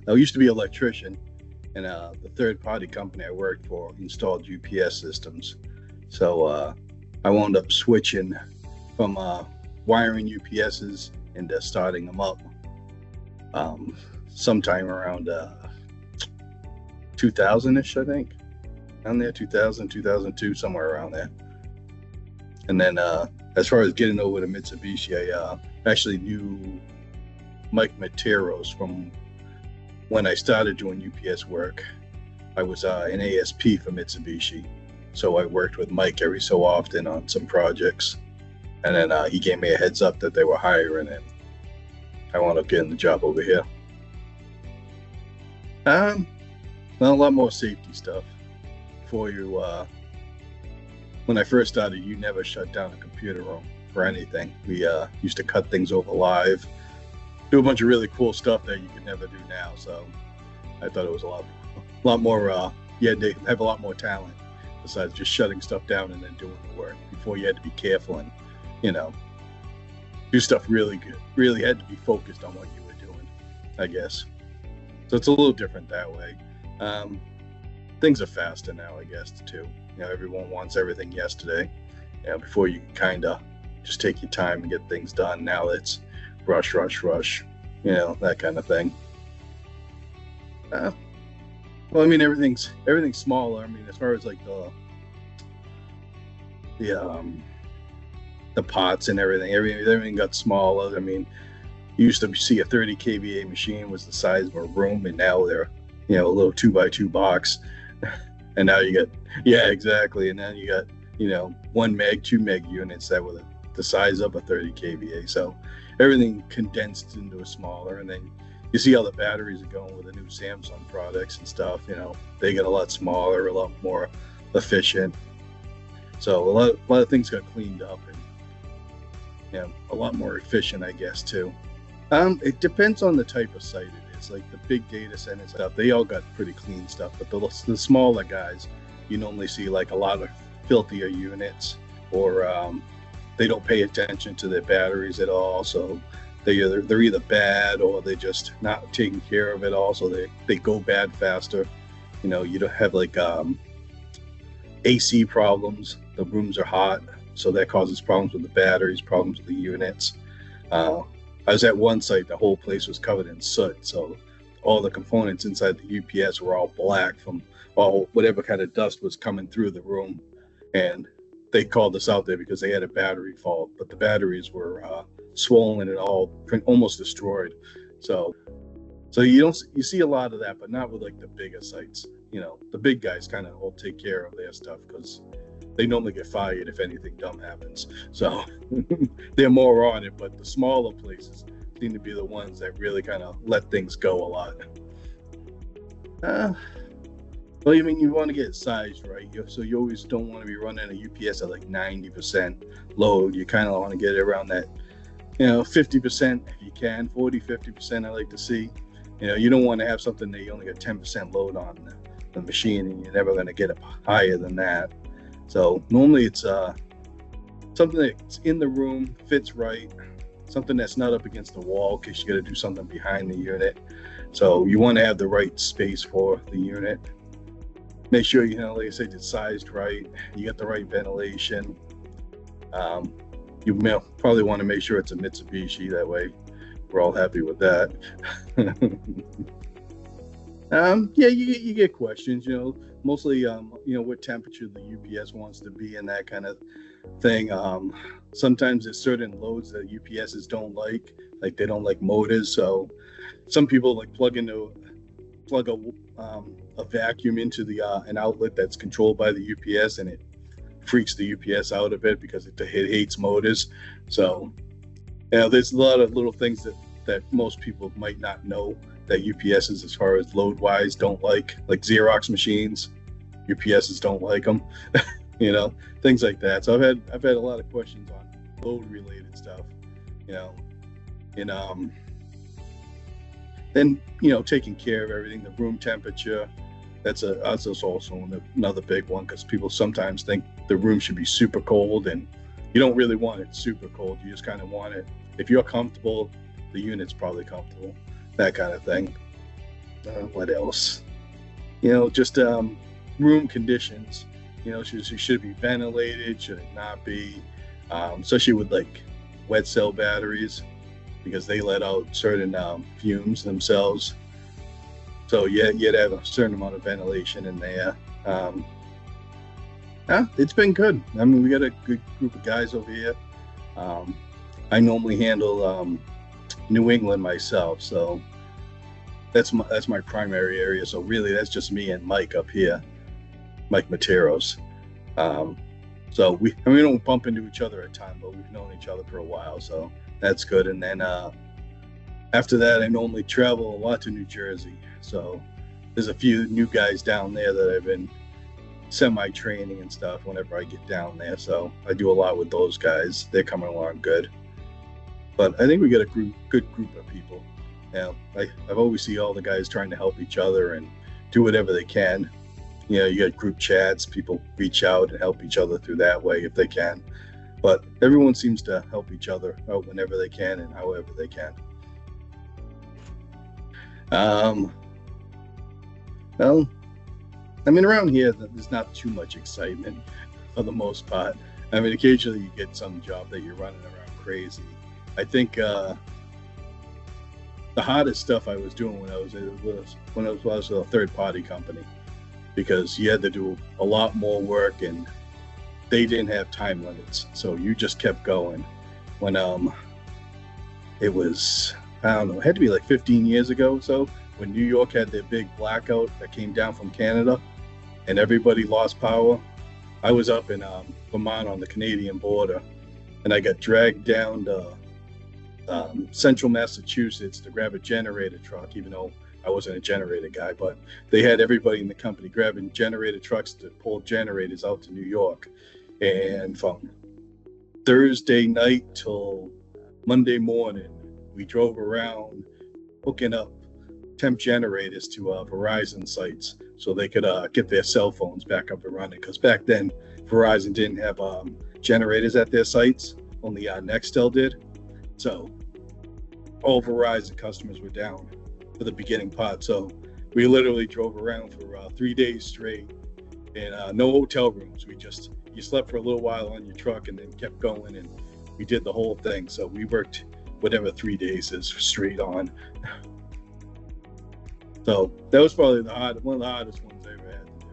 I used to be an electrician, and the third-party company I worked for installed UPS systems. So I wound up switching from wiring UPSs into starting them up sometime around 2000-ish, I think. Around there, 2000, 2002, somewhere around there. And then as far as getting over to Mitsubishi, I actually knew Mike Materos from when I started doing UPS work. I was an ASP for Mitsubishi, so I worked with Mike every so often on some projects. And then he gave me a heads up that they were hiring, and I wound up getting the job over here. Well, a lot more safety stuff. For you, when I first started, you never shut down a computer room for anything. We used to cut things over live, do a bunch of really cool stuff that you could never do now. So I thought it was a lot more. You had to have a lot more talent besides just shutting stuff down and then doing the work. Before, you had to be careful and, do stuff really good. Really had to be focused on what you were doing, I guess. So it's a little different that way. Things are faster now, I guess, too. Everyone wants everything yesterday. Before you kind of just take your time and get things done. Now it's rush, rush, rush. That kind of thing. Well, I mean, everything's smaller. I mean, as far as like the pots and everything got smaller. I mean, you used to see a 30 kVA machine was the size of a room, and now they're a little 2x2 box. And now you got, yeah, exactly. And then you got, 1 meg, 2 meg units that were the size of a 30 kVA. So everything condensed into a smaller. And then you see how the batteries are going with the new Samsung products and stuff. They get a lot smaller, a lot more efficient. So a lot of things got cleaned up and a lot more efficient, I guess, too. It depends on the type of site it is. Like the big data centers stuff, they all got pretty clean stuff. But the smaller guys, you normally see like a lot of filthier units, or they don't pay attention to their batteries at all. So they're either bad or they're just not taking care of it all. So they go bad faster. You don't have like AC problems. The rooms are hot, so that causes problems with the batteries, problems with the units. I was at one site, the whole place was covered in soot, so all the components inside the UPS were all black from all whatever kind of dust was coming through the room. And they called us out there because they had a battery fault, but the batteries were swollen and all almost destroyed. So you see a lot of that, but not with like the bigger sites. The big guys kind of all take care of their stuff because they normally get fired if anything dumb happens. So they're more on it, but the smaller places seem to be the ones that really kind of let things go a lot. Well, I mean, you want to get it sized right. So you always don't want to be running a UPS at like 90% load. You kind of want to get it around that, 50% if you can, 40, 50% I like to see. You don't want to have something that you only got 10% load on the machine and you're never going to get it higher than that. So normally it's something that's in the room, fits right, something that's not up against the wall in case you got to do something behind the unit. So you want to have the right space for the unit. Make sure, like I said, it's sized right. You got the right ventilation. You probably want to make sure it's a Mitsubishi. That way we're all happy with that. Yeah, you get questions, mostly, what temperature the UPS wants to be and that kind of thing. Sometimes there's certain loads that UPSs don't like they don't like motors. So some people like plug a vacuum into an outlet that's controlled by the UPS, and it freaks the UPS out a bit because it hates motors. So, there's a lot of little things that most people might not know that UPSs, as far as load wise, don't like Xerox machines. UPSs don't like them, things like that. So I've had a lot of questions on load related stuff, and then taking care of everything, the room temperature. That's also another big one, because people sometimes think the room should be super cold, and you don't really want it super cold. You just kind of want it, if you're comfortable, the unit's probably comfortable, that kind of thing. What else? Just room conditions. Should it be ventilated? Should it not be? Especially with like wet cell batteries, because they let out certain fumes themselves. So yeah, you'd have a certain amount of ventilation in there. Yeah, it's been good. I mean, we got a good group of guys over here. Um, I normally handle New England myself, so that's my primary area. So really, that's just me and Mike up here, Mike Materos. Um, so we don't bump into each other a ton, but we've known each other for a while, so that's good. And then after that, I normally travel a lot to New Jersey. So there's a few new guys down there that I've been semi-training and stuff whenever I get down there. So I do a lot with those guys. They're coming along good. But I think we got a good group of people. I've always see all the guys trying to help each other and do whatever they can. You got group chats, people reach out and help each other through that way if they can. But everyone seems to help each other out whenever they can and however they can. Well, I mean, around here, there's not too much excitement for the most part. I mean, occasionally you get some job that you're running around crazy. I think the hardest stuff I was doing when I was with a third-party company, because you had to do a lot more work and they didn't have time limits, so you just kept going. When it was, I don't know, it had to be like 15 years ago or so, when New York had their big blackout that came down from Canada and everybody lost power. I was up in Vermont on the Canadian border, and I got dragged down to central Massachusetts to grab a generator truck, even though I wasn't a generator guy, but they had everybody in the company grabbing generator trucks to pull generators out to New York. And from Thursday night till Monday morning, we drove around hooking up temp generators to Verizon sites so they could get their cell phones back up and running. Because back then, Verizon didn't have generators at their sites, only Nextel did. So all Verizon customers were down for the beginning part. So we literally drove around for 3 days straight, and no hotel rooms. You slept for a little while on your truck and then kept going, and we did the whole thing. So we worked whatever 3 days is straight on. So that was probably one of the hardest ones I ever had to do.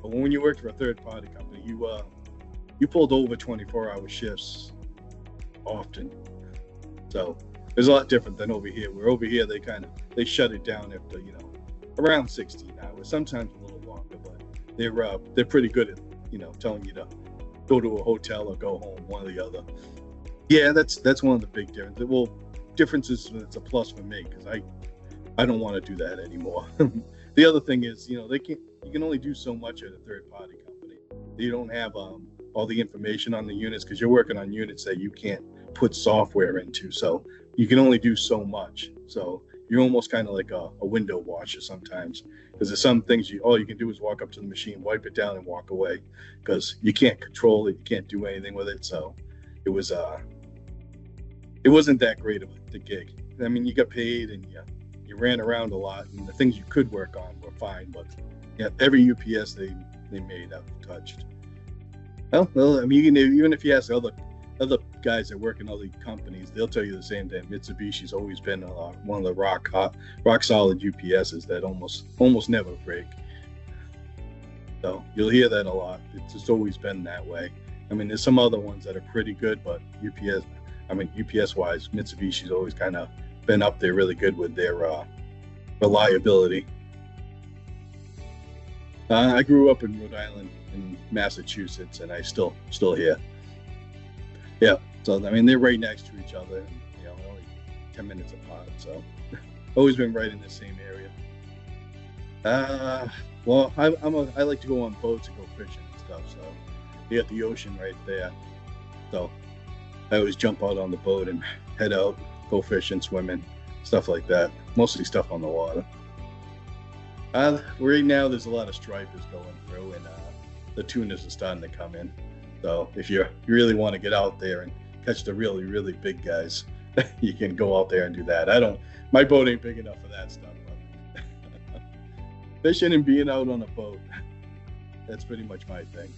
But when you worked for a third-party company, you pulled over 24-hour shifts often. So it's a lot different than over here. Where over here they shut it down after around 16 hours, sometimes a little longer, but they're pretty good at telling you to go to a hotel or go home, one or the other. Yeah, that's one of the big differences. Well, differences, it's a plus for me because I don't want to do that anymore. The other thing is, you can only do so much at a third-party company. You don't have all the information on the units because you're working on units that you can't put software into. So you can only do so much. So you're almost kind of like a window washer sometimes, because there's some things all you can do is walk up to the machine, wipe it down, and walk away, because you can't control it, you can't do anything with it. So it wasn't that great of the gig. I mean, you got paid and you ran around a lot, and the things you could work on were fine, but every UPS they made I've touched. Well, I mean, even if you ask other guys that work in other companies, they'll tell you the same thing. Mitsubishi's always been one of the rock solid UPSs that almost never break. So you'll hear that a lot. It's just always been that way. I mean, there's some other ones that are pretty good, but UPS wise, Mitsubishi's always kind of been up there really good with their reliability. I grew up in Rhode Island in Massachusetts, and I still here. Yeah, so I mean, they're right next to each other, and only 10 minutes apart. So always been right in the same area. Well, I like to go on boats and go fishing and stuff. So you got the ocean right there. So I always jump out on the boat and head out, go fishing, swimming, stuff like that. Mostly stuff on the water. Right now, there's a lot of stripers going through, and the tunas are starting to come in. So if you really want to get out there and catch the really, really big guys, you can go out there and do that. My boat ain't big enough for that stuff. But Fishing and being out on a boat. That's pretty much my thing.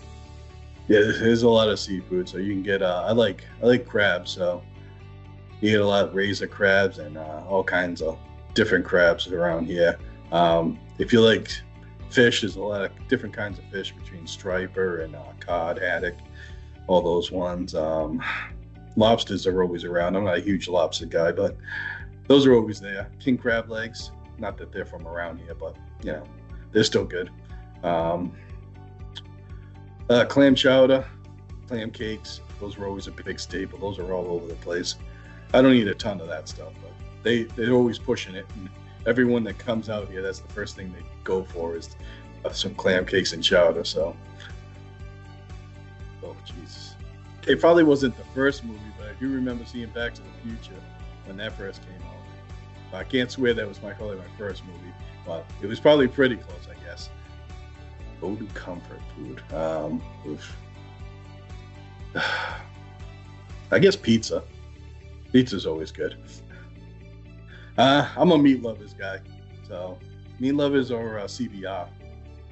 Yeah, there's a lot of seafood, so you can get. I like crabs, so you get a lot of razor crabs and all kinds of different crabs around here. If you like fish, there's a lot of different kinds of fish between striper and cod, haddock, all those ones. Lobsters are always around. I'm not a huge lobster guy, but those are always there. King crab legs, not that they're from around here, but they're still good. Um, Clam chowder, clam cakes, those were always a big staple. Those are all over the place. I don't eat a ton of that stuff, but they're always pushing it. And everyone that comes out here, that's the first thing they go for is some clam cakes and chowder. So, oh Jesus, it probably wasn't the first movie, but I do remember seeing Back to the Future when that first came out. I can't swear that was probably my first movie, but it was probably pretty close, I guess. Go to comfort food. I guess pizza. Pizza's always good. I'm a meat lovers guy, so meat lovers or CBR.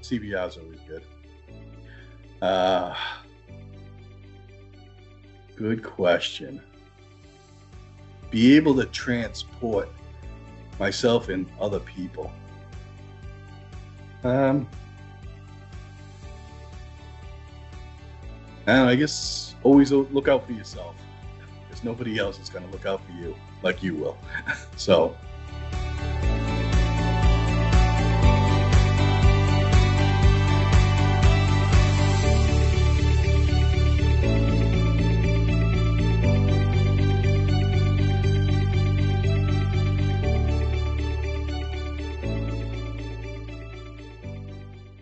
CBR's always good. Good question. Be able to transport myself and other people. And I guess always look out for yourself, because nobody else is going to look out for you like you will. So